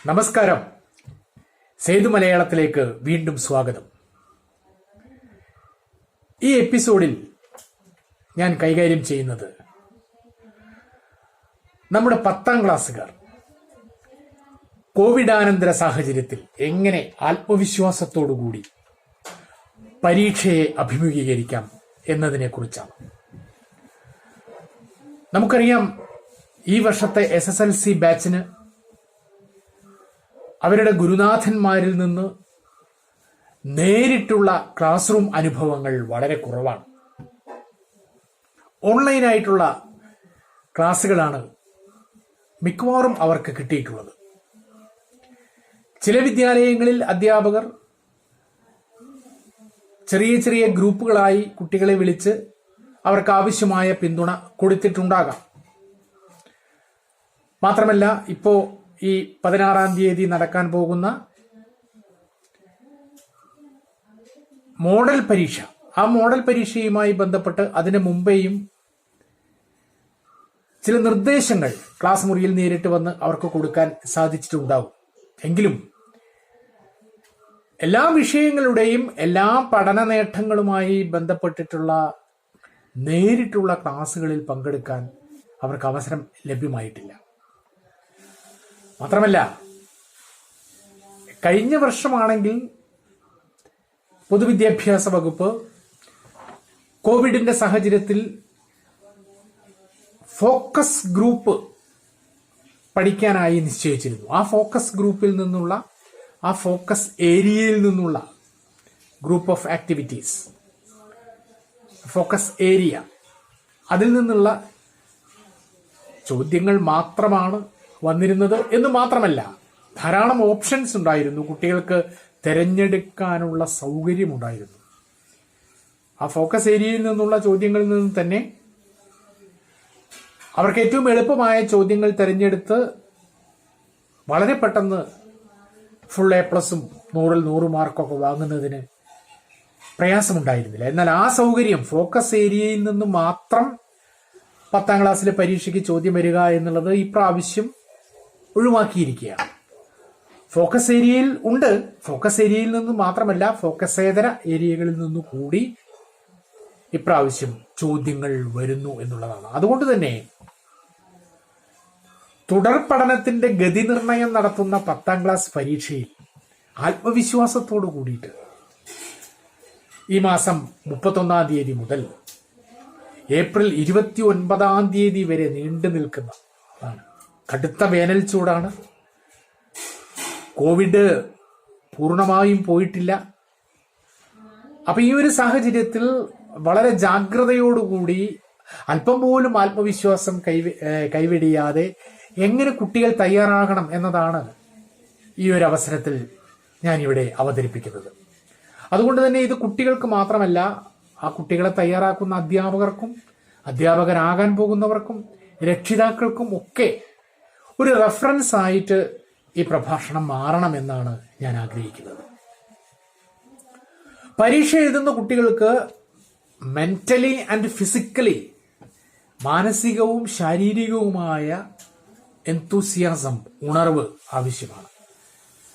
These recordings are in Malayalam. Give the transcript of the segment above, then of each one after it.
നമസ്കാരം. സേതുമലയാളത്തിലേക്ക് വീണ്ടും സ്വാഗതം. ഈ എപ്പിസോഡിൽ ഞാൻ കൈകാര്യം ചെയ്യുന്നത് നമ്മുടെ 10ാം ക്ലാസ്സുകാർ കോവിഡാനന്തര സാഹചര്യത്തിൽ എങ്ങനെ ആത്മവിശ്വാസത്തോടുകൂടി പരീക്ഷയെ അഭിമുഖീകരിക്കാം എന്നതിനെക്കുറിച്ചാണ്. നമുക്കറിയാം, ഈ വർഷത്തെ SSLC ബാച്ചിന് അവരുടെ ഗുരുനാഥന്മാരിൽ നിന്ന് നേരിട്ടുള്ള ക്ലാസ് റൂം അനുഭവങ്ങൾ വളരെ കുറവാണ്. ഓൺലൈനായിട്ടുള്ള ക്ലാസ്സുകളാണ് മിക്കവാറും അവർക്ക് കിട്ടിയിട്ടുള്ളത്. ചില വിദ്യാലയങ്ങളിൽ അധ്യാപകർ ചെറിയ ചെറിയ ഗ്രൂപ്പുകളായി കുട്ടികളെ വിളിച്ച് അവർക്ക് ആവശ്യമായ പിന്തുണ കൊടുത്തിട്ടുണ്ടാകാം. മാത്രമല്ല, ഇപ്പോൾ ഈ 16-ാം തീയതി നടക്കാൻ പോകുന്ന മോഡൽ പരീക്ഷ, ആ മോഡൽ പരീക്ഷയുമായി ബന്ധപ്പെട്ട് അതിനു മുമ്പേയും ചില നിർദ്ദേശങ്ങൾ ക്ലാസ് മുറിയിൽ നേരിട്ട് വന്ന് അവർക്ക് കൊടുക്കാൻ സാധിച്ചിട്ടുണ്ടാവും. എങ്കിലും എല്ലാ വിഷയങ്ങളുടെയും എല്ലാ പഠന നേട്ടങ്ങളുമായി ബന്ധപ്പെട്ടിട്ടുള്ള നേരിട്ടുള്ള ക്ലാസ്സുകളിൽ പങ്കെടുക്കാൻ അവർക്ക് അവസരം ലഭ്യമായിട്ടില്ല. മാത്രമല്ല, കഴിഞ്ഞ വർഷമാണെങ്കിൽ പൊതുവിദ്യാഭ്യാസ വകുപ്പ് കോവിഡിന്റെ സാഹചര്യത്തിൽ ഫോക്കസ് ഗ്രൂപ്പ് പഠിക്കാനായി നിശ്ചയിച്ചിരുന്നു. ആ ഫോക്കസ് ഗ്രൂപ്പിൽ നിന്നുള്ള, ആ ഫോക്കസ് ഏരിയയിൽ നിന്നുള്ള group of activities, focus area, അതിൽ നിന്നുള്ള ചോദ്യങ്ങൾ മാത്രമാണ് വന്നിരുന്നത് എന്ന് മാത്രമല്ല, ധാരാളം ഓപ്ഷൻസ് ഉണ്ടായിരുന്നു. കുട്ടികൾക്ക് തിരഞ്ഞെടുക്കാനുള്ള സൗകര്യമുണ്ടായിരുന്നു. ആ ഫോക്കസ് ഏരിയയിൽ നിന്നുള്ള ചോദ്യങ്ങളിൽ നിന്ന് തന്നെ അവർക്ക് ഏറ്റവും എളുപ്പമായ ചോദ്യങ്ങൾ തിരഞ്ഞെടുത്ത് വളരെ പെട്ടെന്ന് ഫുൾ A+ഉം 100-ൽ 100 മാർക്കൊക്കെ വാങ്ങുന്നതിന് പ്രയാസമുണ്ടായിരുന്നില്ല. എന്നാൽ ആ സൗകര്യം ഫോക്കസ് ഏരിയയിൽ നിന്ന് മാത്രം 10ാം ക്ലാസ്സിലെ പരീക്ഷയ്ക്ക് ചോദ്യം വരിക എന്നുള്ളത് ഇപ്രാവശ്യം ഒഴിവാക്കിയിരിക്കുകയാണ്. ഫോക്കസ് ഏരിയയിൽ ഉണ്ട്. ഫോക്കസ് ഏരിയയിൽ നിന്ന് മാത്രമല്ല, ഫോക്കസേതര ഏരിയകളിൽ നിന്നു കൂടി ഇപ്രാവശ്യം ചോദ്യങ്ങൾ വരുന്നു എന്നുള്ളതാണ്. അതുകൊണ്ട് തന്നെ തുടർ പഠനത്തിന്റെ ഗതി നിർണയം നടത്തുന്ന 10ാം ക്ലാസ് പരീക്ഷയിൽ ആത്മവിശ്വാസത്തോടു കൂടിയിട്ട് ഈ മാസം 31-ാം തീയതി മുതൽ ഏപ്രിൽ 29-ാം തീയതി വരെ നീണ്ടു നിൽക്കുന്നതാണ്. കടുത്ത വേനൽ ചൂടാണ്. കോവിഡ് പൂർണ്ണമായും പോയിട്ടില്ല. അപ്പൊ ഈ ഒരു സാഹചര്യത്തിൽ വളരെ ജാഗ്രതയോടുകൂടി, അല്പം പോലും ആത്മവിശ്വാസം കൈവെടിയാതെ എങ്ങനെ കുട്ടികൾ തയ്യാറാകണം എന്നതാണ് ഈ ഒരു അവസരത്തിൽ ഞാനിവിടെ അവതരിപ്പിക്കുന്നത്. അതുകൊണ്ട് തന്നെ ഇത് കുട്ടികൾക്ക് മാത്രമല്ല, ആ കുട്ടികളെ തയ്യാറാക്കുന്ന അധ്യാപകർക്കും, അധ്യാപകരാകാൻ പോകുന്നവർക്കും, രക്ഷിതാക്കൾക്കും ഒക്കെ ഒരു റെഫറൻസ് ആയിട്ട് ഈ പ്രഭാഷണം മാറണമെന്നാണ് ഞാൻ ആഗ്രഹിക്കുന്നത്. പരീക്ഷ എഴുതുന്ന കുട്ടികൾക്ക് മെന്റലി ആൻഡ് ഫിസിക്കലി, മാനസികവും ശാരീരികവുമായ എന്തൂസിയാസം, ഉണർവ് ആവശ്യമാണ്.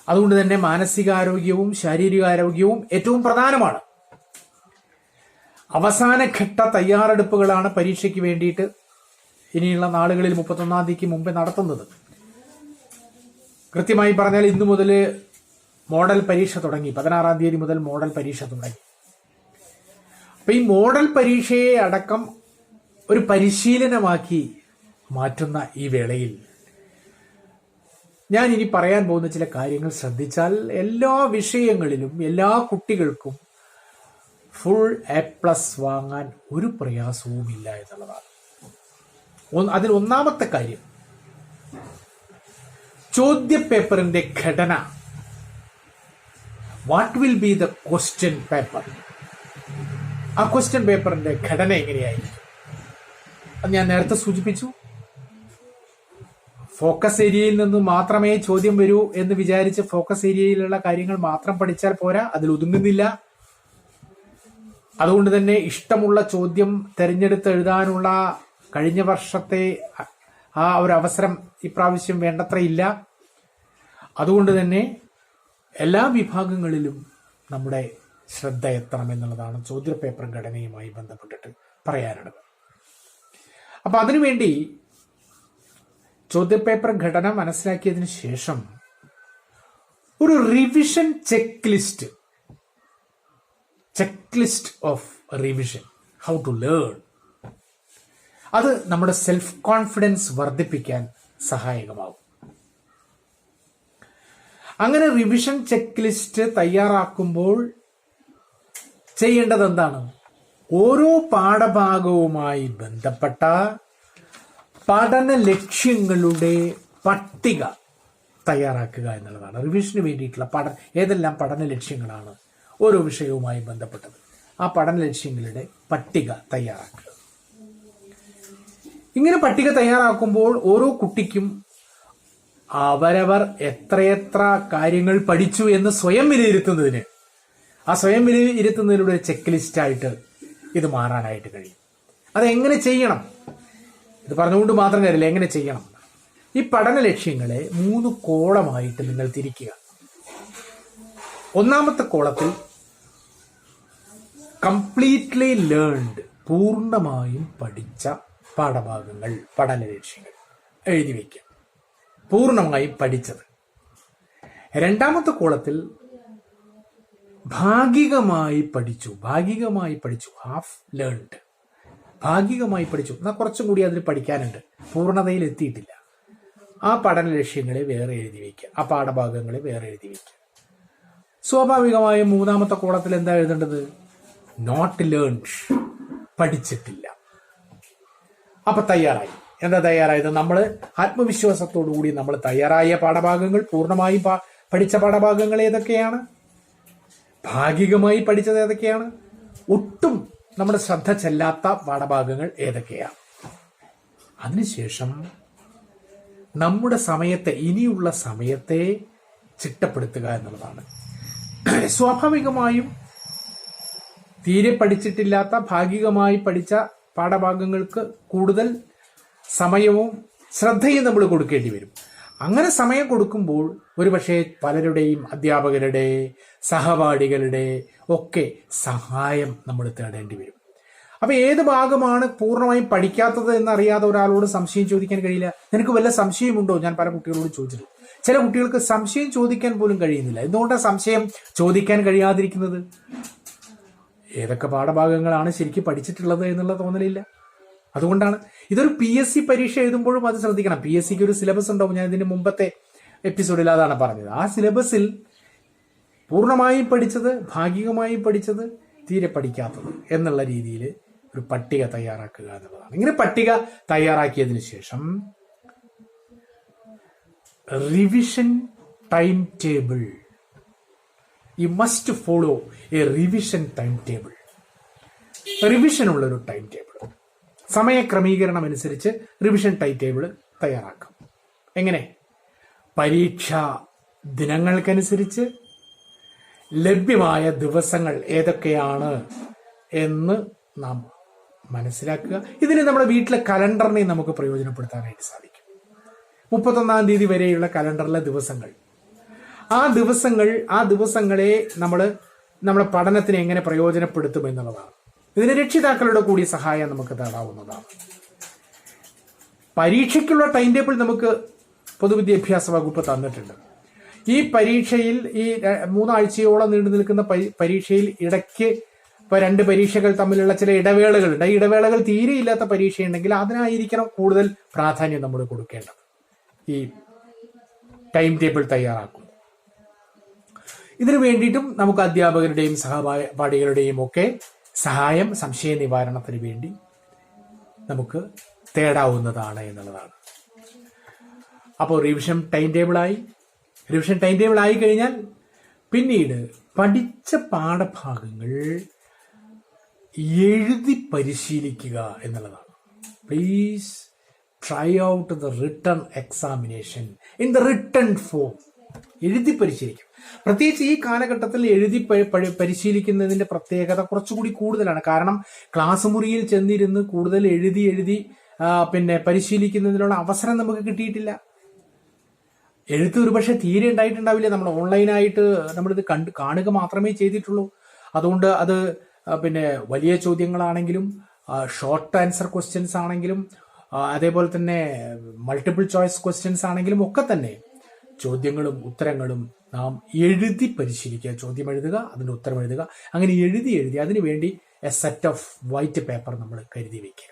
അതുകൊണ്ട് തന്നെ മാനസികാരോഗ്യവും ശാരീരികാരോഗ്യവും ഏറ്റവും പ്രധാനമാണ്. അവസാനഘട്ട തയ്യാറെടുപ്പുകളാണ് പരീക്ഷയ്ക്ക് വേണ്ടിയിട്ട് ഇനിയുള്ള നാളുകളിൽ 31-ാം തീയതിക്ക് മുമ്പേ നടത്തുന്നത്. കൃത്യമായി പറഞ്ഞാൽ ഇന്നു മുതൽ മോഡൽ പരീക്ഷ തുടങ്ങി. 16-ാം തീയതി മുതൽ മോഡൽ പരീക്ഷ തുടങ്ങി. അപ്പൊ ഈ മോഡൽ പരീക്ഷയെ അടക്കം ഒരു പരിശീലനമാക്കി മാറ്റുന്ന ഈ വേളയിൽ ഞാൻ ഇനി പറയാൻ പോകുന്ന ചില കാര്യങ്ങൾ ശ്രദ്ധിച്ചാൽ എല്ലാ വിഷയങ്ങളിലും എല്ലാ കുട്ടികൾക്കും ഫുൾ A+ വാങ്ങാൻ ഒരു പ്രയാസവുമില്ല എന്നുള്ളതാണ്. അതിൽ ഒന്നാമത്തെ കാര്യം, ചോദ്യപേപ്പറിന്റെ ഘടന. What will be the question paper? ആ ക്വസ്റ്റ്യൻ പേപ്പറിന്റെ ഘടന എങ്ങനെയായിരിക്കും? അത് ഞാൻ നേരത്തെ സൂചിപ്പിച്ചു. ഫോക്കസ് ഏരിയയിൽ നിന്ന് മാത്രമേ ചോദ്യം വരൂ എന്ന് വിചാരിച്ച് ഫോക്കസ് ഏരിയയിലുള്ള കാര്യങ്ങൾ മാത്രം പഠിച്ചാൽ പോരാ, അതിൽ ഒതുങ്ങുന്നില്ല. അതുകൊണ്ട് തന്നെ ഇഷ്ടമുള്ള ചോദ്യം തിരഞ്ഞെടുത്ത് എഴുതാനുള്ള കഴിഞ്ഞ വർഷത്തെ ആ ഒരു അവസരം ഇപ്രാവശ്യം വേണ്ടത്ര ഇല്ല. അതുകൊണ്ട് തന്നെ എല്ലാ വിഭാഗങ്ങളിലും നമ്മുടെ ശ്രദ്ധ എത്തണമെന്നുള്ളതാണ് ചോദ്യപേപ്പർ ഘടനയുമായി ബന്ധപ്പെട്ടിട്ട് പറയാനുള്ളത്. അപ്പൊ അതിനുവേണ്ടി ചോദ്യപേപ്പർ ഘടന മനസ്സിലാക്കിയതിന് ശേഷം ഒരു revision checklist of revision, how to learn, അത് നമ്മുടെ സെൽഫ് കോൺഫിഡൻസ് വർദ്ധിപ്പിക്കാൻ സഹായകമാവും. അങ്ങനെ റിവിഷൻ ചെക്ക് ലിസ്റ്റ് തയ്യാറാക്കുമ്പോൾ ചെയ്യേണ്ടത് എന്താണ്? ഓരോ പാഠഭാഗവുമായി ബന്ധപ്പെട്ട പഠന ലക്ഷ്യങ്ങളുടെ പട്ടിക തയ്യാറാക്കുക എന്നുള്ളതാണ്. റിവിഷന് വേണ്ടിയിട്ടുള്ള ഏതെല്ലാം പഠന ലക്ഷ്യങ്ങളാണ് ഓരോ വിഷയവുമായി ബന്ധപ്പെട്ടത്, ആ പഠന ലക്ഷ്യങ്ങളുടെ പട്ടിക തയ്യാറാക്കുക. ഇങ്ങനെ പട്ടിക തയ്യാറാക്കുമ്പോൾ ഓരോ കുട്ടിക്കും അവരവർ എത്രയെത്ര കാര്യങ്ങൾ പഠിച്ചു എന്ന് സ്വയം വിലയിരുത്തുന്നതിന്, ആ സ്വയം വിലയിരുത്തുന്നതിലൂടെ ഒരു ചെക്ക് ലിസ്റ്റായിട്ട് ഇത് മാറാനായിട്ട് കഴിയും. അതെങ്ങനെ ചെയ്യണം? ഇത് പറഞ്ഞുകൊണ്ട് മാത്രം കാര്യമില്ല, എങ്ങനെ ചെയ്യണം? ഈ പഠന ലക്ഷ്യങ്ങളെ 3 കോളമായിട്ട് നിങ്ങൾ തിരിക്കുക. ഒന്നാമത്തെ കോളത്തിൽ കംപ്ലീറ്റ്ലി ലേൺഡ്, പൂർണ്ണമായും പഠിച്ച പാഠഭാഗങ്ങൾ, പഠന ലക്ഷ്യങ്ങൾ എഴുതി വയ്ക്കുക, പൂർണ്ണമായും പഠിച്ചത്. രണ്ടാമത്തെ കോളത്തിൽ ഭാഗികമായി പഠിച്ചു, ഹാഫ് ലേൺഡ്, ഭാഗികമായി പഠിച്ചു, എന്നാൽ കുറച്ചും കൂടി അതിൽ പഠിക്കാനുണ്ട്, പൂർണ്ണതയിൽ എത്തിയിട്ടില്ല. ആ പഠന ലക്ഷ്യങ്ങളെ വേറെ എഴുതി വയ്ക്കുക, ആ പാഠഭാഗങ്ങളെ വേറെ എഴുതി വയ്ക്കുക. സ്വാഭാവികമായും മൂന്നാമത്തെ കോളത്തിൽ എന്താ എഴുതേണ്ടത്? നോട്ട് ലേൺഡ്, പഠിച്ചിട്ടില്ല. അപ്പൊ തയ്യാറായി. എന്താ തയ്യാറായത്? നമ്മൾ ആത്മവിശ്വാസത്തോടു കൂടി നമ്മൾ തയ്യാറായ പാഠഭാഗങ്ങൾ, പൂർണ്ണമായും പഠിച്ച പാഠഭാഗങ്ങൾ ഏതൊക്കെയാണ്? ഭാഗികമായി പഠിച്ചത് ഏതൊക്കെയാണ്? ഒട്ടും നമ്മുടെ ശ്രദ്ധ ചെല്ലാത്ത പാഠഭാഗങ്ങൾ ഏതൊക്കെയാണ്? അതിനുശേഷം നമ്മുടെ സമയത്തെ, ഇനിയുള്ള സമയത്തെ ചിട്ടപ്പെടുത്തുക എന്നുള്ളതാണ്. സ്വാഭാവികമായും തീരെ പഠിച്ചിട്ടില്ലാത്ത, ഭാഗികമായി പഠിച്ച പാഠഭാഗങ്ങൾക്ക് കൂടുതൽ സമയവും ശ്രദ്ധയും നമ്മൾ കൊടുക്കേണ്ടി വരും. അങ്ങനെ സമയം കൊടുക്കുമ്പോൾ ഒരുപക്ഷെ പലരുടെയും, അധ്യാപകരുടെ, സഹപാഠികളുടെ ഒക്കെ സഹായം നമ്മൾ തേടേണ്ടി വരും. അപ്പൊ ഏത് ഭാഗമാണ് പൂർണ്ണമായും പഠിക്കാത്തത് എന്നറിയാതെ ഒരാളോട് സംശയം ചോദിക്കാൻ കഴിയില്ല. നിനക്ക് വല്ല സംശയമുണ്ടോ? ഞാൻ പല കുട്ടികളോട് ചോദിച്ചിട്ടുണ്ട്. ചില കുട്ടികൾക്ക് സംശയം ചോദിക്കാൻ പോലും കഴിയുന്നില്ല. എന്തുകൊണ്ടാണ് സംശയം ചോദിക്കാൻ കഴിയാതിരിക്കുന്നത്? ഏതൊക്കെ പാഠഭാഗങ്ങളാണ് ശരിക്കും പഠിച്ചിട്ടുള്ളത് എന്നുള്ള തോന്നലില്ല. അതുകൊണ്ടാണ്. ഇതൊരു PSC പരീക്ഷ എഴുതുമ്പോഴും അത് ശ്രദ്ധിക്കണം. PSCക്ക് ഒരു സിലബസ് ഉണ്ടാവും. ഞാൻ ഇതിന്റെ മുമ്പത്തെ എപ്പിസോഡിൽ അതാണ് പറഞ്ഞത്. ആ സിലബസിൽ പൂർണ്ണമായും പഠിച്ചത്, ഭാഗികമായും പഠിച്ചത്, തീരെ പഠിക്കാത്തത് എന്നുള്ള രീതിയിൽ ഒരു പട്ടിക തയ്യാറാക്കുക എന്നുള്ളതാണ്. ഇങ്ങനെ പട്ടിക തയ്യാറാക്കിയതിനു ശേഷം revision time table, you must follow a revision time table. റിവിഷനുള്ള ഒരു ടൈം ടേബിൾ, സമയക്രമീകരണം അനുസരിച്ച് റിവിഷൻ ടൈം ടേബിൾ തയ്യാറാക്കാം. എങ്ങനെ? പരീക്ഷാ ദിനങ്ങൾക്കനുസരിച്ച് ലഭ്യമായ ദിവസങ്ങൾ ഏതൊക്കെയാണ് എന്ന് നാം മനസ്സിലാക്കുക. ഇതിന് നമ്മുടെ വീട്ടിലെ കലണ്ടറിനെ നമുക്ക് പ്രയോജനപ്പെടുത്താനായിട്ട് സാധിക്കും. 31-ാം തീയതി വരെയുള്ള കലണ്ടറിലെ ദിവസങ്ങൾ, ആ ദിവസങ്ങളെ നമ്മുടെ പഠനത്തിന് എങ്ങനെ പ്രയോജനപ്പെടുത്തും എന്നുള്ളതാണ്. ഇതിന് രക്ഷിതാക്കളുടെ കൂടി സഹായം നമുക്ക് തേടാവുന്നതാണ്. പരീക്ഷയ്ക്കുള്ള ടൈം ടേബിൾ നമുക്ക് പൊതുവിദ്യാഭ്യാസ വകുപ്പ് തന്നിട്ടുണ്ട്. ഈ പരീക്ഷയിൽ, ഈ 3 ആഴ്ചയോളം നീണ്ടു നിൽക്കുന്ന പരീക്ഷയിൽ ഇടയ്ക്ക് 2 പരീക്ഷകൾ തമ്മിലുള്ള ചില ഇടവേളകളുണ്ട്. ഈ ഇടവേളകൾ തീരെയില്ലാത്ത പരീക്ഷയുണ്ടെങ്കിൽ അതിനായിരിക്കണം കൂടുതൽ പ്രാധാന്യം നമ്മൾ കൊടുക്കേണ്ടത് ഈ ടൈം ടേബിൾ തയ്യാറാക്കും. ഇതിനു വേണ്ടിയിട്ടും നമുക്ക് അധ്യാപകരുടെയും സഹപാഠികളുടെയും ഒക്കെ സഹായം സംശയ നിവാരണത്തിന് വേണ്ടി നമുക്ക് തേടാവുന്നതാണ് എന്നുള്ളതാണ്. അപ്പോൾ റിവിഷൻ ടൈം ടേബിൾ ആയി കഴിഞ്ഞാൽ പിന്നീട് പഠിച്ച പാഠഭാഗങ്ങൾ എഴുതി പരിശീലിക്കുക എന്നുള്ളതാണ്. Please try out the written examination in the written form. എഴുതി പരിശീലിക്കും. പ്രത്യേകിച്ച് ഈ കാലഘട്ടത്തിൽ എഴുതി പരിശീലിക്കുന്നതിന്റെ പ്രത്യേകത കുറച്ചുകൂടി കൂടുതലാണ്. കാരണം ക്ലാസ് മുറിയിൽ ചെന്നിരുന്ന് കൂടുതൽ എഴുതി പരിശീലിക്കുന്നതിനുള്ള അവസരം നമുക്ക് കിട്ടിയിട്ടില്ല. എഴുത്ത് ഒരുപക്ഷെ തീരെ ഉണ്ടായിട്ടുണ്ടാവില്ല. നമ്മൾ ഓൺലൈനായിട്ട് നമ്മളിത് കാണുക മാത്രമേ ചെയ്തിട്ടുള്ളൂ. അതുകൊണ്ട് അത് പിന്നെ വലിയ ചോദ്യങ്ങളാണെങ്കിലും ഷോർട്ട് ആൻസർ ക്വസ്റ്റ്യൻസ് ആണെങ്കിലും അതേപോലെ തന്നെ മൾട്ടിപ്പിൾ ചോയ്സ് ക്വസ്റ്റ്യൻസ് ആണെങ്കിലും ഒക്കെ തന്നെ ചോദ്യങ്ങളും ഉത്തരങ്ങളും നാം എഴുതി പരിശീലിക്കുക. ചോദ്യം എഴുതുക, അതിൻ്റെ ഉത്തരം എഴുതുക, അങ്ങനെ എഴുതി അതിനുവേണ്ടി A set of white paper നമ്മൾ കരുതി വയ്ക്കുക.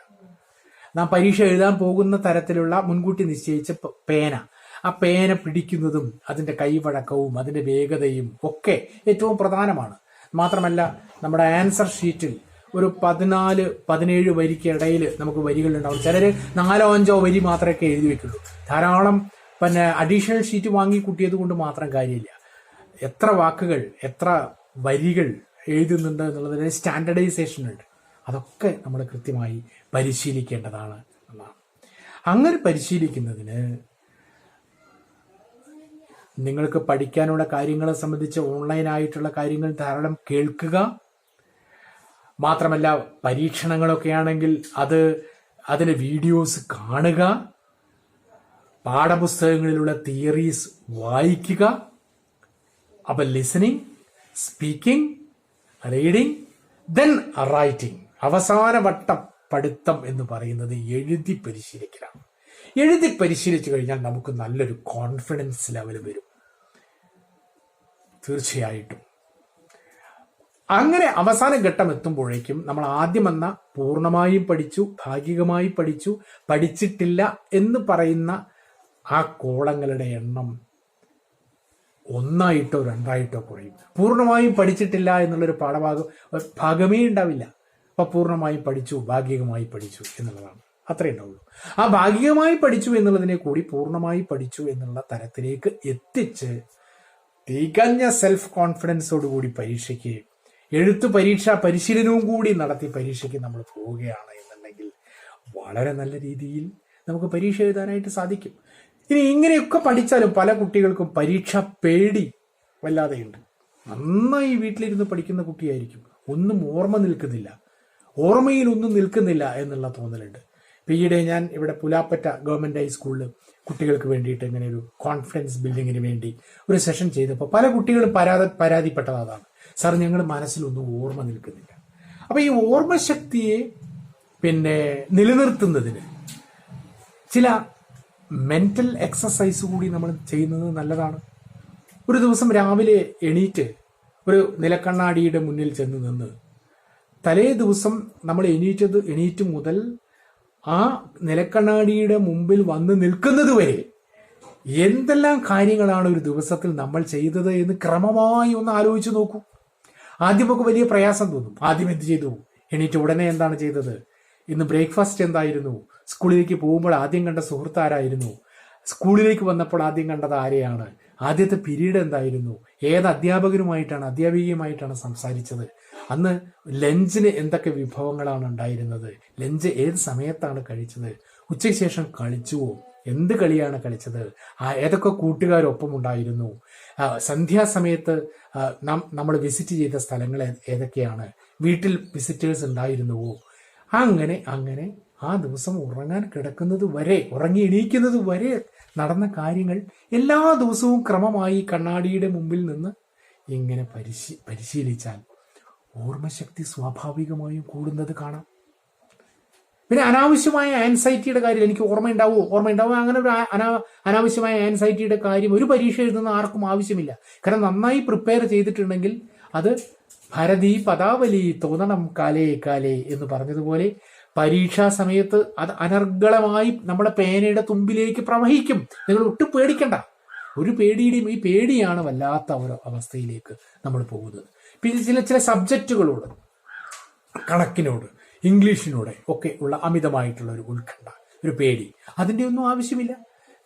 നാം പരീക്ഷ എഴുതാൻ പോകുന്ന തരത്തിലുള്ള മുൻകൂട്ടി നിശ്ചയിച്ച പേന, ആ പേന പിടിക്കുന്നതും അതിൻ്റെ കൈവഴക്കവും അതിൻ്റെ വേഗതയും ഒക്കെ ഏറ്റവും പ്രധാനമാണ്. മാത്രമല്ല നമ്മുടെ ആൻസർ ഷീറ്റിൽ ഒരു 14-17 വരിക്കിടയിൽ നമുക്ക് വരികളുണ്ടാവും. ചിലർ 4-5 വരി മാത്രമേ എഴുതി വെക്കുള്ളൂ. ധാരാളം പിന്നെ അഡീഷണൽ ഷീറ്റ് വാങ്ങി കൂട്ടിയത് കൊണ്ട് മാത്രം കാര്യമില്ല. എത്ര വാക്കുകൾ എത്ര വരികൾ എഴുതുന്നുണ്ട് എന്നുള്ളതിന് സ്റ്റാൻഡർഡൈസേഷൻ ഉണ്ട്. അതൊക്കെ നമ്മൾ കൃത്യമായി പരിശീലിക്കേണ്ടതാണ് എന്നാണ്. അങ്ങനെ പരിശീലിക്കുന്നതിന് നിങ്ങൾക്ക് പഠിക്കാനുള്ള കാര്യങ്ങളെ സംബന്ധിച്ച് ഓൺലൈനായിട്ടുള്ള കാര്യങ്ങൾ ധാരാളം കേൾക്കുക. മാത്രമല്ല പരീക്ഷണങ്ങളൊക്കെ ആണെങ്കിൽ അതിന് വീഡിയോസ് കാണുക, പാഠപുസ്തകങ്ങളിലുള്ള തിയറീസ് വായിക്കുക. അപ്പൊ listening, speaking, reading, then writing. അവസാന വട്ടം പഠിത്തം എന്ന് പറയുന്നത് എഴുതി പരിശീലിക്കലാണ്. എഴുതി പരിശീലിച്ചു കഴിഞ്ഞാൽ നമുക്ക് നല്ലൊരു കോൺഫിഡൻസ് ലെവൽ വരും. തീർച്ചയായിട്ടും അങ്ങനെ അവസാന ഘട്ടം എത്തുമ്പോഴേക്കും നമ്മൾ ആദ്യം വന്ന പൂർണ്ണമായും പഠിച്ചു, ഭാഗികമായി പഠിച്ചു, പഠിച്ചിട്ടില്ല എന്ന് പറയുന്ന ആ കോളങ്ങളുടെ എണ്ണം 1-ആയിട്ടോ 2-ആയിട്ടോ കുറയും. പൂർണ്ണമായും പഠിച്ചിട്ടില്ല എന്നുള്ളൊരു ഭാഗമേ ഉണ്ടാവില്ല. അപ്പൊ പൂർണ്ണമായും പഠിച്ചു, ഭാഗികമായി പഠിച്ചു എന്നുള്ളതാണ്, അത്രേ ഉണ്ടാവുള്ളൂ. ആ ഭാഗികമായി പഠിച്ചു എന്നുള്ളതിനെ കൂടി പൂർണ്ണമായി പഠിച്ചു എന്നുള്ള തരത്തിലേക്ക് എത്തിച്ച് തികഞ്ഞ സെൽഫ് കോൺഫിഡൻസോടുകൂടി പരീക്ഷയ്ക്ക് എഴുത്തു പരീക്ഷാ പരിശീലനവും കൂടി നടത്തി പരീക്ഷയ്ക്ക് നമ്മൾ പോവുകയാണ് എന്നുണ്ടെങ്കിൽ വളരെ നല്ല രീതിയിൽ നമുക്ക് പരീക്ഷ എഴുതാനായിട്ട് സാധിക്കും. ഇനി ഇങ്ങനെയൊക്കെ പഠിച്ചാലും പല കുട്ടികൾക്കും പരീക്ഷ പേടി വല്ലാതെയുണ്ട്. നന്നായി വീട്ടിലിരുന്ന് പഠിക്കുന്ന കുട്ടിയായിരിക്കും, ഒന്നും ഓർമ്മയിൽ ഒന്നും നിൽക്കുന്നില്ല എന്നുള്ള തോന്നലുണ്ട്. ഈയിടെ ഞാൻ ഇവിടെ പുലാപ്പറ്റ ഗവൺമെന്റ് ഹൈസ്കൂളിൽ കുട്ടികൾക്ക് വേണ്ടിയിട്ട് ഇങ്ങനെ ഒരു കോൺഫിഡൻസ് ബിൽഡിങ്ങിന് വേണ്ടി ഒരു സെഷൻ ചെയ്തപ്പോൾ പല കുട്ടികളും പരാതിപ്പെട്ടത് അതാണ്, സാർ ഞങ്ങൾ മനസ്സിലൊന്നും ഓർമ്മ നിൽക്കുന്നില്ല. അപ്പൊ ഈ ഓർമ്മശക്തിയെ നിലനിർത്തുന്നതിന് ചില മെന്റൽ എക്സസൈസ് കൂടി നമ്മൾ ചെയ്യുന്നത് നല്ലതാണ്. ഒരു ദിവസം രാവിലെ എണീറ്റ് ഒരു നിലക്കണ്ണാടിയുടെ മുന്നിൽ ചെന്ന് നിന്ന് തലേ ദിവസം നമ്മൾ എണീറ്റ് മുതൽ ആ നിലക്കണ്ണാടിയുടെ മുമ്പിൽ വന്ന് നിൽക്കുന്നത് വരെ എന്തെല്ലാം കാര്യങ്ങളാണ് ഒരു ദിവസത്തിൽ നമ്മൾ ചെയ്തത് എന്ന് ക്രമമായി ഒന്ന് ആലോചിച്ച് നോക്കൂ. ആദ്യമൊക്കെ വലിയ പ്രയാസം തോന്നും. ആദ്യം എന്ത് ചെയ്തു, എണീറ്റ് ഉടനെ എന്താണ് ചെയ്തത്, ഇന്ന് ബ്രേക്ക്ഫാസ്റ്റ് എന്തായിരുന്നു, സ്കൂളിലേക്ക് പോകുമ്പോൾ ആദ്യം കണ്ട സുഹൃത്ത് ആരായിരുന്നു, സ്കൂളിലേക്ക് വന്നപ്പോൾ ആദ്യം കണ്ടത് ആരെയാണ്, ആദ്യത്തെ പീരീഡ് എന്തായിരുന്നു, ഏത് അധ്യാപികയുമായിട്ടാണ് സംസാരിച്ചത്, അന്ന് ലഞ്ചിന് എന്തൊക്കെ വിഭവങ്ങളാണ് ഉണ്ടായിരുന്നത്, ലഞ്ച് ഏത് സമയത്താണ് കഴിച്ചത്, ഉച്ചയ്ക്ക് ശേഷം കളിച്ചുവോ, എന്ത് കളിയാണ് കളിച്ചത്, ഏതൊക്കെ കൂട്ടുകാരൊപ്പം ഉണ്ടായിരുന്നു, സന്ധ്യാസമയത്ത് നമ്മൾ വിസിറ്റ് ചെയ്ത സ്ഥലങ്ങൾ ഏതൊക്കെയാണ്, വീട്ടിൽ വിസിറ്റേഴ്സ് ഉണ്ടായിരുന്നുവോ, അങ്ങനെ ആ ദിവസം ഉറങ്ങാൻ കിടക്കുന്നത് വരെ, ഉറങ്ങി എണീക്കുന്നത് വരെ നടന്ന കാര്യങ്ങൾ എല്ലാ ദിവസവും ക്രമമായി കണ്ണാടിയുടെ മുമ്പിൽ നിന്ന് ഇങ്ങനെ പരിശീലിച്ചാൽ ഓർമ്മശക്തി സ്വാഭാവികമായും കൂടുന്നത് കാണാം. പിന്നെ അനാവശ്യമായ ആൻസൈറ്റിയുടെ കാര്യം, എനിക്ക് ഓർമ്മയുണ്ടാവും അങ്ങനെ ഒരു അനാവശ്യമായ ആൻസൈറ്റിയുടെ കാര്യം ഒരു പരീക്ഷ എഴുതുന്ന ആർക്കും ആവശ്യമില്ല. കാരണം നന്നായി പ്രിപ്പയർ ചെയ്തിട്ടുണ്ടെങ്കിൽ അത് ഭരതി പദാവലി തോന്നണം കാലേ കാലേ എന്ന് പറഞ്ഞതുപോലെ പരീക്ഷാ സമയത്ത് അത് അനർഗളമായി നമ്മുടെ പേനയുടെ തുമ്പിലേക്ക് പ്രവഹിക്കും. നിങ്ങൾ ഒട്ടും പേടിക്കണ്ട. ഒരു പേടിയുടെയും ഈ പേടിയാണ് വല്ലാത്ത ഒരു അവസ്ഥയിലേക്ക് നമ്മൾ പോകുന്നത്. പിന്നെ ചില സബ്ജക്റ്റുകളോട്, കണക്കിനോട്, ഇംഗ്ലീഷിനോട് ഒക്കെ ഉള്ള അമിതമായിട്ടുള്ള ഒരു ഉത്കണ്ഠ, ഒരു പേടി, അതിൻ്റെ ഒന്നും ആവശ്യമില്ല.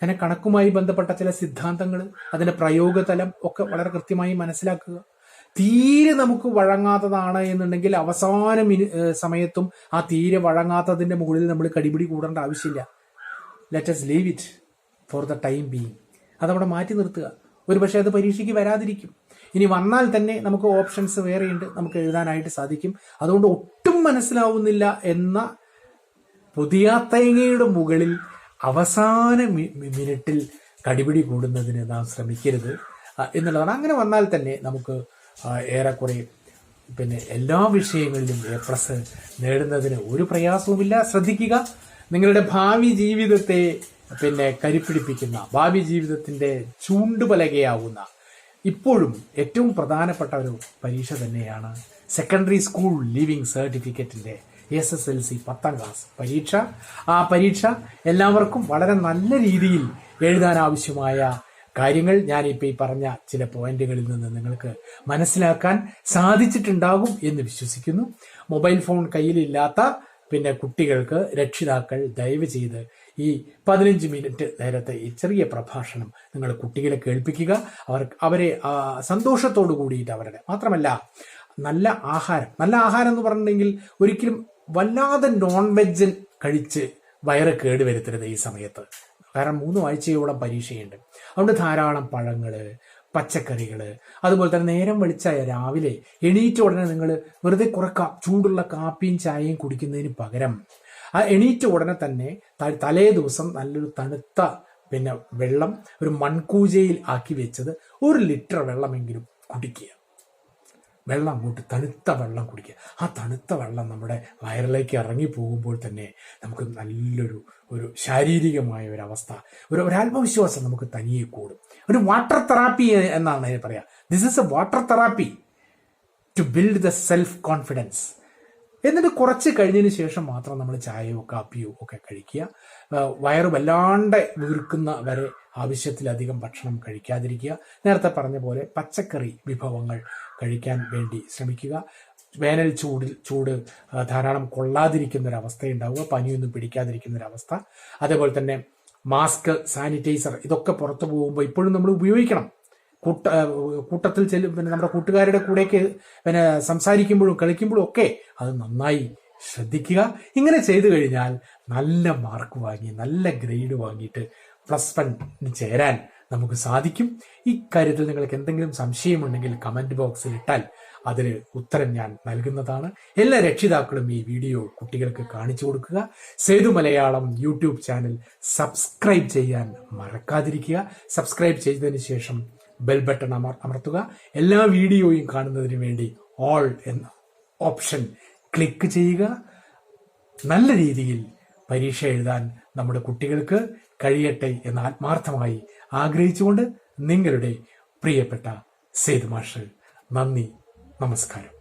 അങ്ങനെ കണക്കുമായി ബന്ധപ്പെട്ട ചില സിദ്ധാന്തങ്ങൾ, അതിന്റെ പ്രയോഗതലം ഒക്കെ വളരെ കൃത്യമായി മനസ്സിലാക്കുക. തീരെ നമുക്ക് വഴങ്ങാത്തതാണ് എന്നുണ്ടെങ്കിൽ അവസാന സമയത്തും ആ തീരെ വഴങ്ങാത്തതിന്റെ മുകളിൽ നമ്മൾ കടിപിടി കൂടേണ്ട ആവശ്യമില്ല. Let us leave it for the time being. അതവിടെ മാറ്റി നിർത്തുക. ഒരുപക്ഷെ അത് പരീക്ഷയ്ക്ക് വരാതിരിക്കും. ഇനി വന്നാൽ തന്നെ നമുക്ക് ഓപ്ഷൻസ് വേറെയുണ്ട്, നമുക്ക് എഴുതാനായിട്ട് സാധിക്കും. അതുകൊണ്ട് ഒട്ടും മനസ്സിലാവുന്നില്ല എന്ന പുതിയ തേങ്ങയുടെ മുകളിൽ അവസാന മിനിറ്റിൽ കടിപിടി കൂടുന്നതിന് നാം ശ്രമിക്കരുത് എന്നുള്ളതാണ്. അങ്ങനെ വന്നാൽ തന്നെ നമുക്ക് ഏറെക്കുറെ എല്ലാ വിഷയങ്ങളിലും A+ നേടുന്നതിന് ഒരു പ്രയാസവുമില്ല. ശ്രദ്ധിക്കുക, നിങ്ങളുടെ ഭാവി ജീവിതത്തെ കരുപ്പിടിപ്പിക്കുന്ന, ഭാവി ജീവിതത്തിന്റെ ചൂണ്ടുപലകയാവുന്ന ഇപ്പോഴും ഏറ്റവും പ്രധാനപ്പെട്ട ഒരു പരീക്ഷ തന്നെയാണ് സെക്കൻഡറി സ്കൂൾ ലീവിംഗ് സർട്ടിഫിക്കറ്റിന്റെ SSLC 10ാം ക്ലാസ് പരീക്ഷ. ആ പരീക്ഷ എല്ലാവർക്കും വളരെ നല്ല രീതിയിൽ എഴുതാൻ ആവശ്യമായ കാര്യങ്ങൾ ഞാനിപ്പോൾ ഈ പറഞ്ഞ ചില പോയിന്റുകളിൽ നിന്ന് നിങ്ങൾക്ക് മനസ്സിലാക്കാൻ സാധിച്ചിട്ടുണ്ടാകും എന്ന് വിശ്വസിക്കുന്നു. മൊബൈൽ ഫോൺ കയ്യിലില്ലാത്ത കുട്ടികൾക്ക് രക്ഷിതാക്കൾ ദയവ് ചെയ്ത് ഈ 15 മിനിറ്റ് നേരത്തെ ഈ ചെറിയ പ്രഭാഷണം നിങ്ങൾ കുട്ടികളെ കേൾപ്പിക്കുക. അവരെ സന്തോഷത്തോടു കൂടിയിട്ട് അവരുടെ മാത്രമല്ല നല്ല ആഹാരം എന്ന് പറഞ്ഞിട്ടുണ്ടെങ്കിൽ ഒരിക്കലും വല്ലാതെ നോൺ വെജ് കഴിച്ച് വയറ് കേടുവരുത്തരുത് ഈ സമയത്ത്. കാരണം 3 ആഴ്ചയോളം പരീക്ഷയുണ്ട്. അതുകൊണ്ട് ധാരാളം പഴങ്ങള്, പച്ചക്കറികള്, അതുപോലെ തന്നെ നേരം വെളിച്ചായ രാവിലെ എണീറ്റ ഉടനെ നിങ്ങൾ വെറുതെ കുറെ ചൂടുള്ള കാപ്പിയും ചായയും കുടിക്കുന്നതിന് പകരം എണീറ്റ ഉടനെ തന്നെ തലേ ദിവസം നല്ലൊരു തണുത്ത വെള്ളം ഒരു മൺകൂജയിൽ ആക്കി വെച്ചത് 1 ലിറ്റർ വെള്ളമെങ്കിലും കുടിക്കുക. തണുത്ത വെള്ളം കുടിക്കുക. ആ തണുത്ത വെള്ളം നമ്മുടെ വയറിലേക്ക് ഇറങ്ങി പോകുമ്പോൾ തന്നെ നമുക്ക് നല്ലൊരു ശാരീരികമായ ഒരവസ്ഥ, ഒരു ആത്മവിശ്വാസം നമുക്ക് തനിയെ കൂടും. ഒരു വാട്ടർ തെറാപ്പി എന്നാണ് അതിന് പറയാം. This is a water therapy to build the self confidence. എന്നിട്ട് കുറച്ച് കഴിഞ്ഞതിന് ശേഷം മാത്രം നമ്മൾ ചായയോ കാപ്പിയോ ഒക്കെ കഴിക്കുക. വയറ് വല്ലാണ്ട് വീർക്കുന്ന വരെ ആവശ്യത്തിലധികം ഭക്ഷണം കഴിക്കാതിരിക്കുക. നേരത്തെ പറഞ്ഞ പോലെ പച്ചക്കറി വിഭവങ്ങൾ കഴിക്കാൻ വേണ്ടി ശ്രമിക്കുക. വേനൽ ചൂട് ധാരാളം കൊള്ളാതിരിക്കുന്ന ഒരവസ്ഥയുണ്ടാവുക, പനിയൊന്നും പിടിക്കാതിരിക്കുന്ന ഒരവസ്ഥ. അതേപോലെ തന്നെ മാസ്ക്, സാനിറ്റൈസർ ഇതൊക്കെ പുറത്തു പോകുമ്പോൾ ഇപ്പോഴും നമ്മൾ ഉപയോഗിക്കണം. കൂട്ടത്തിൽ നമ്മുടെ കൂട്ടുകാരുടെ കൂടെയൊക്കെ സംസാരിക്കുമ്പോഴും കളിക്കുമ്പോഴും ഒക്കെ അത് നന്നായി ശ്രദ്ധിക്കുക. ഇങ്ങനെ ചെയ്തു കഴിഞ്ഞാൽ നല്ല മാർക്ക് വാങ്ങി നല്ല ഗ്രേഡ് വാങ്ങിയിട്ട് +1 ചേരാൻ നമുക്ക് സാധിക്കും. ഇക്കാര്യത്തിൽ നിങ്ങൾക്ക് എന്തെങ്കിലും സംശയമുണ്ടെങ്കിൽ കമന്റ് ബോക്സിൽ ഇട്ടാൽ അതിന് ഉത്തരം ഞാൻ നൽകുന്നതാണ്. എല്ലാ രക്ഷിതാക്കളും ഈ വീഡിയോ കുട്ടികൾക്ക് കാണിച്ചു കൊടുക്കുക. സേതുമലയാളം യൂട്യൂബ് ചാനൽ സബ്സ്ക്രൈബ് ചെയ്യാൻ മറക്കാതിരിക്കുക. സബ്സ്ക്രൈബ് ചെയ്തതിന് ശേഷം ബെൽ ബട്ടൺ അമർത്തുക. എല്ലാ വീഡിയോയും കാണുന്നതിന് വേണ്ടി ഓൾ എന്ന ഓപ്ഷൻ ക്ലിക്ക് ചെയ്യുക. നല്ല രീതിയിൽ പരീക്ഷ എഴുതാൻ നമ്മുടെ കുട്ടികൾക്ക് കഴിയട്ടെ എന്ന് ആത്മാർത്ഥമായി ആഗ്രഹിച്ചുകൊണ്ട് നിങ്ങളുടെ പ്രിയപ്പെട്ട സേതു മാഷ്. നന്ദി, നമസ്കാരം.